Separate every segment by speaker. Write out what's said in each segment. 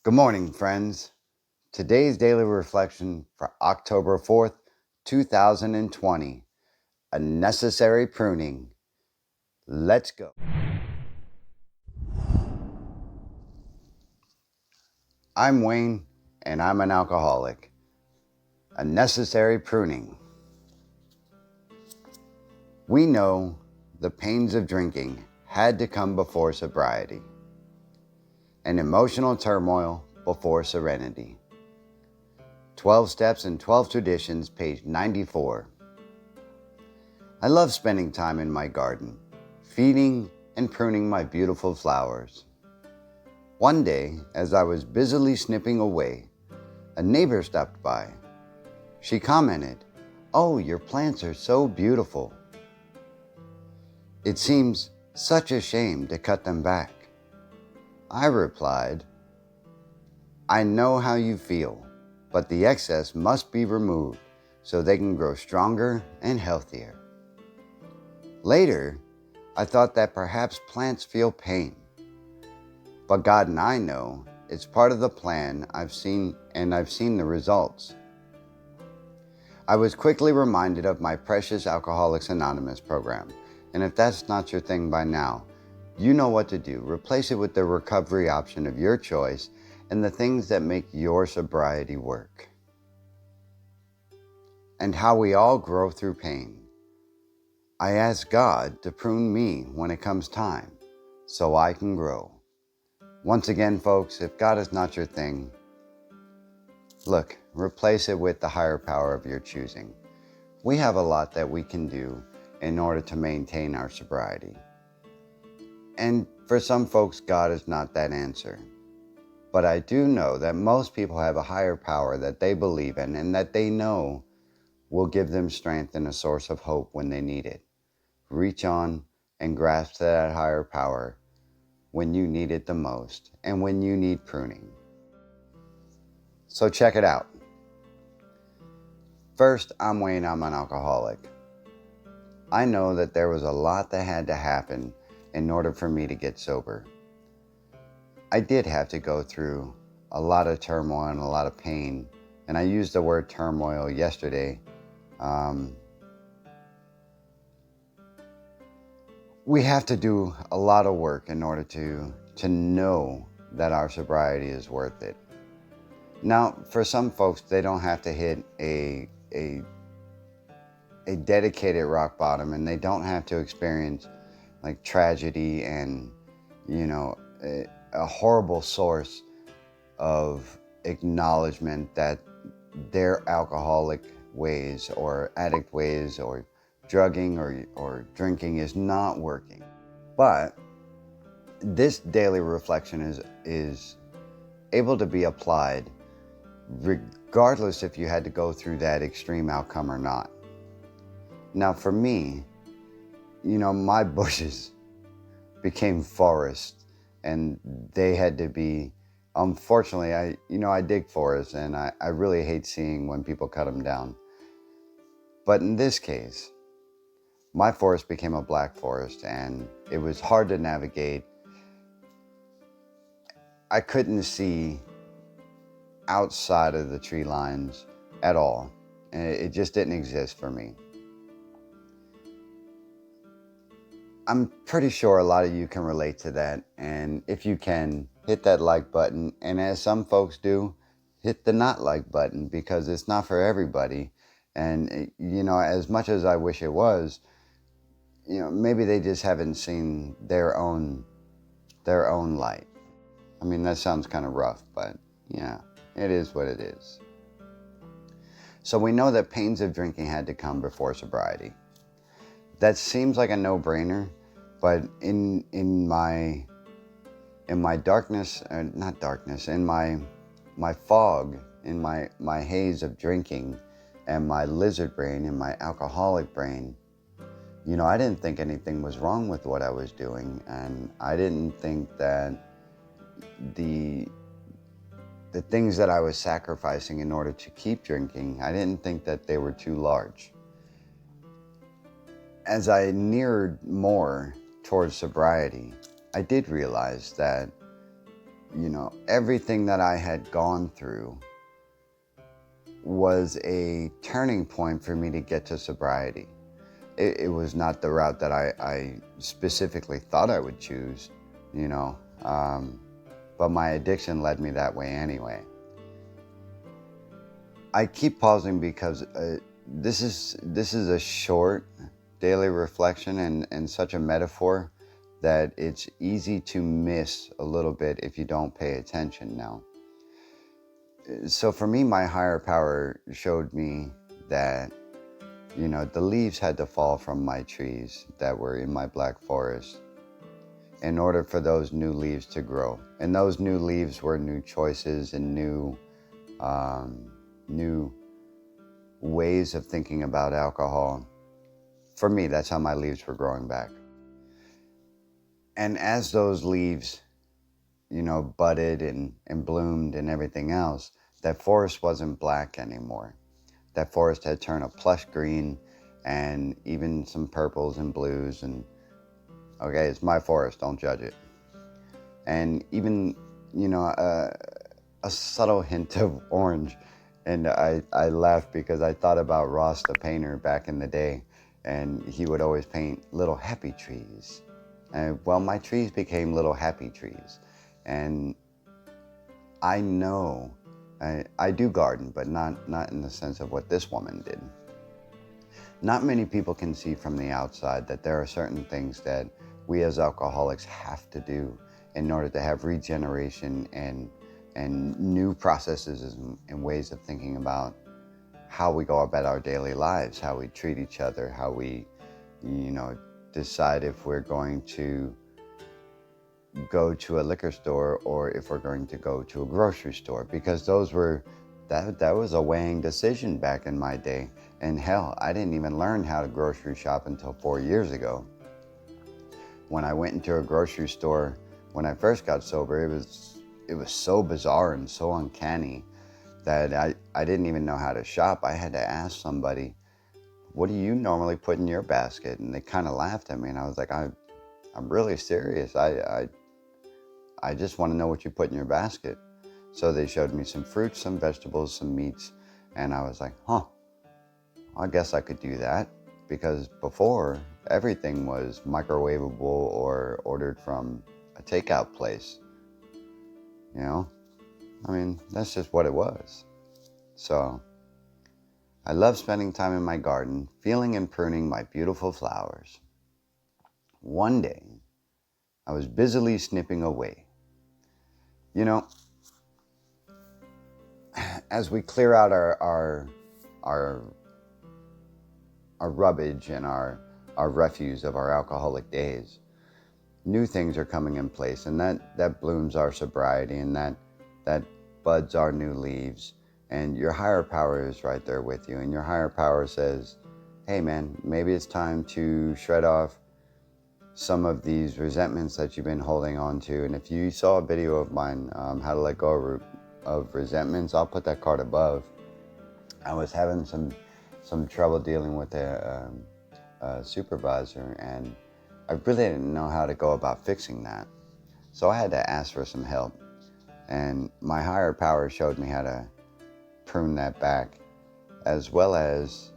Speaker 1: Good morning, friends. Today's daily reflection for October 4th, 2020. A necessary pruning. Let's go. I'm Wayne, and I'm an alcoholic. A necessary pruning. We know the pains of drinking had to come before sobriety, and emotional turmoil before serenity. 12 Steps and 12 Traditions, page 94. I love spending time in my garden, feeding and pruning my beautiful flowers. One day, as I was busily snipping away, a neighbor stopped by. She commented, "Oh, your plants are so beautiful. It seems such a shame to cut them back." I replied, "I know how you feel, but the excess must be removed so they can grow stronger and healthier." Later, I thought that perhaps plants feel pain. But God and I know it's part of the plan. I've seen the results. I was quickly reminded of my precious Alcoholics Anonymous program. And if that's not your thing by now, you know what to do. Replace it with the recovery option of your choice and the things that make your sobriety work. And how we all grow through pain. I ask God to prune me when it comes time so I can grow. Once again, folks, if God is not your thing, look, replace it with the higher power of your choosing. We have a lot that we can do in order to maintain our sobriety. And for some folks, God is not that answer. But I do know that most people have a higher power that they believe in and that they know will give them strength and a source of hope when they need it. Reach on and grasp that higher power when you need it the most and when you need pruning. So check it out. First, I'm Wayne, I'm an alcoholic. I know that there was a lot that had to happen in order for me to get sober. I did have to go through a lot of turmoil and a lot of pain, and I used the word turmoil yesterday. We have to do a lot of work in order to know that our sobriety is worth it. Now, for some folks, they don't have to hit a dedicated rock bottom, and they don't have to experience like tragedy and, a horrible source of acknowledgement that their alcoholic ways or addict ways or drugging or drinking is not working. But this daily reflection is able to be applied regardless if you had to go through that extreme outcome or not. Now for me, my bushes became forests, and they had to be, unfortunately, I dig forests, and I really hate seeing when people cut them down. But in this case, my forest became a black forest, and it was hard to navigate. I couldn't see outside of the tree lines at all. It just didn't exist for me. I'm pretty sure a lot of you can relate to that, and if you can, hit that like button, and as some folks do, hit the not like button, because it's not for everybody. And as much as I wish it was, maybe they just haven't seen their own light. I mean, that sounds kind of rough, but yeah, it is what it is. So we know that pains of drinking had to come before sobriety. That seems like a no-brainer, but in my darkness, not darkness, in my fog, in my haze of drinking, and my lizard brain and my alcoholic brain, I didn't think anything was wrong with what I was doing, and I didn't think that the things that I was sacrificing in order to keep drinking, I didn't think that they were too large. As I neared more towards sobriety, I did realize that everything that I had gone through was a turning point for me to get to sobriety. It was not the route that I specifically thought I would choose, but my addiction led me that way anyway. I keep pausing because this is a short daily reflection and such a metaphor that it's easy to miss a little bit if you don't pay attention now. So for me, my higher power showed me that, the leaves had to fall from my trees that were in my black forest in order for those new leaves to grow. And those new leaves were new choices and new ways of thinking about alcohol. For me, that's how my leaves were growing back. And as those leaves, budded and bloomed and everything else, that forest wasn't black anymore. That forest had turned a plush green and even some purples and blues. And okay, it's my forest, don't judge it. And even, a subtle hint of orange. And I laughed because I thought about Ross the painter back in the day, and he would always paint little happy trees. Well, my trees became little happy trees. And I know, I do garden, but not in the sense of what this woman did. Not many people can see from the outside that there are certain things that we as alcoholics have to do in order to have regeneration and new processes and ways of thinking about how we go about our daily lives, how we treat each other, how we, decide if we're going to go to a liquor store or if we're going to go to a grocery store, because that was a weighing decision back in my day. And hell, I didn't even learn how to grocery shop until 4 years ago. When I went into a grocery store, when I first got sober, it was so bizarre and so uncanny that I didn't even know how to shop. I had to ask somebody, what do you normally put in your basket? And they kind of laughed at me, and I was like, I'm really serious. I just want to know what you put in your basket. So they showed me some fruits, some vegetables, some meats, and I was like, I guess I could do that, because before everything was microwavable or ordered from a takeout place. That's just what it was. So I love spending time in my garden, feeling and pruning my beautiful flowers. One day, I was busily snipping away. As we clear out our rubbish and our refuse of our alcoholic days, new things are coming in place, and that blooms our sobriety, and that buds our new leaves. And your higher power is right there with you, and your higher power says, hey man, maybe it's time to shred off some of these resentments that you've been holding on to. And if you saw a video of mine, how to let go of resentments, I'll put that card above. I was having some trouble dealing with a supervisor, and I really didn't know how to go about fixing that. So I had to ask for some help. And my higher power showed me how to prune that back, as well as,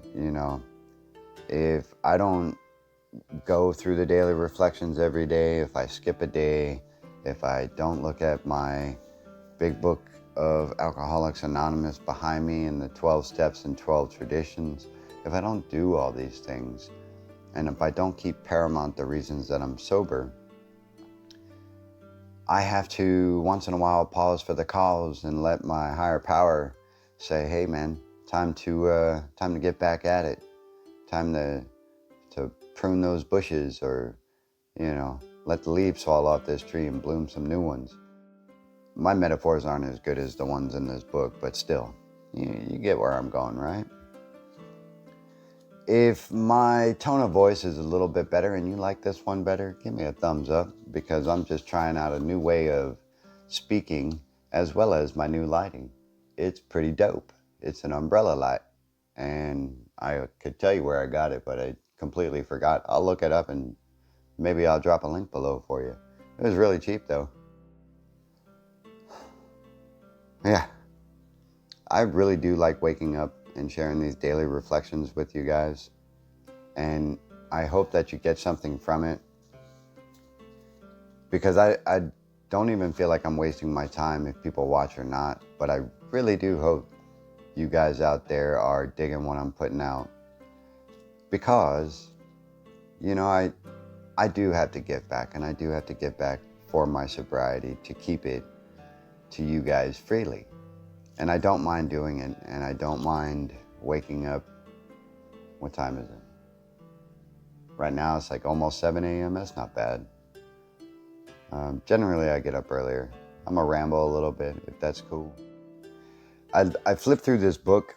Speaker 1: if I don't go through the daily reflections every day, if I skip a day, if I don't look at my big book of Alcoholics Anonymous behind me and the 12 steps and 12 traditions, if I don't do all these things, and if I don't keep paramount the reasons that I'm sober, I have to once in a while pause for the cause and let my higher power say, hey man, time to get back at it. Time to prune those bushes, or, let the leaves fall off this tree and bloom some new ones. My metaphors aren't as good as the ones in this book, but still, you get where I'm going, right? If my tone of voice is a little bit better and you like this one better, give me a thumbs up, because I'm just trying out a new way of speaking, as well as my new lighting. It's pretty dope. It's an umbrella light, and I could tell you where I got it, but I completely forgot. I'll look it up and maybe I'll drop a link below for you. It was really cheap though. Yeah, I really do like waking up and sharing these daily reflections with you guys. And I hope that you get something from it. Because I don't even feel like I'm wasting my time if people watch or not. But I really do hope you guys out there are digging what I'm putting out. Because, you know, I do have to give back. And I do have to give back for my sobriety to keep it to you guys freely. And I don't mind doing it. And I don't mind waking up. What time is it? Right now it's like almost 7 a.m. That's not bad. Generally I get up earlier. I'm gonna ramble a little bit if that's cool. I flipped through this book,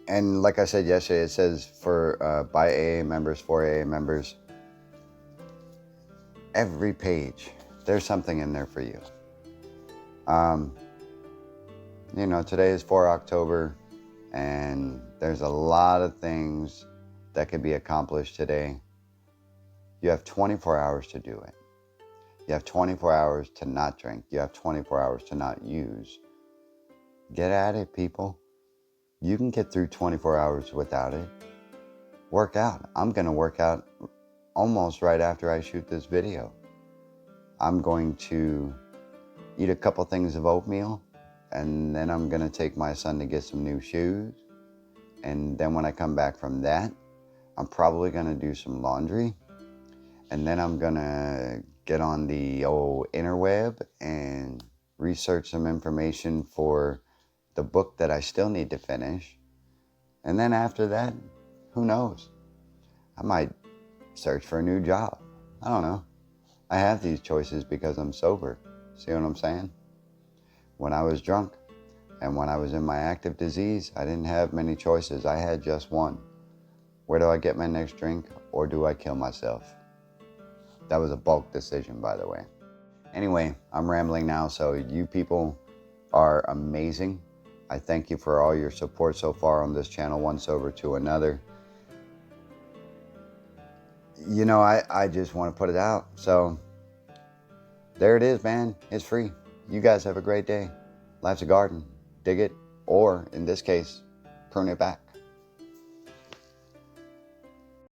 Speaker 1: and like I said yesterday, it says for by AA members, for AA members. Every page, there's something in there for you. You know, today is 4 October, and there's a lot of things that could be accomplished today. You have 24 hours to do it. You have 24 hours to not drink. You have 24 hours to not use. Get at it, people. You can get through 24 hours without it. Work out. I'm going to work out almost right after I shoot this video. I'm going to eat a couple things of oatmeal, and then I'm going to take my son to get some new shoes. And then when I come back from that, I'm probably going to do some laundry. And then I'm going to get on the old interweb and research some information for the book that I still need to finish. And then after that, who knows? I might search for a new job. I don't know. I have these choices because I'm sober. See what I'm saying? When I was drunk and when I was in my active disease, I didn't have many choices. I had just one. Where do I get my next drink, or do I kill myself? That was a bulk decision, by the way. Anyway, I'm rambling now, so you people are amazing. I thank you for all your support so far on this channel, One Sober to Another. You know, I just want to put it out. So there it is, man. It's free. You guys have a great day. Life's a garden. Dig it, or in this case, prune it back.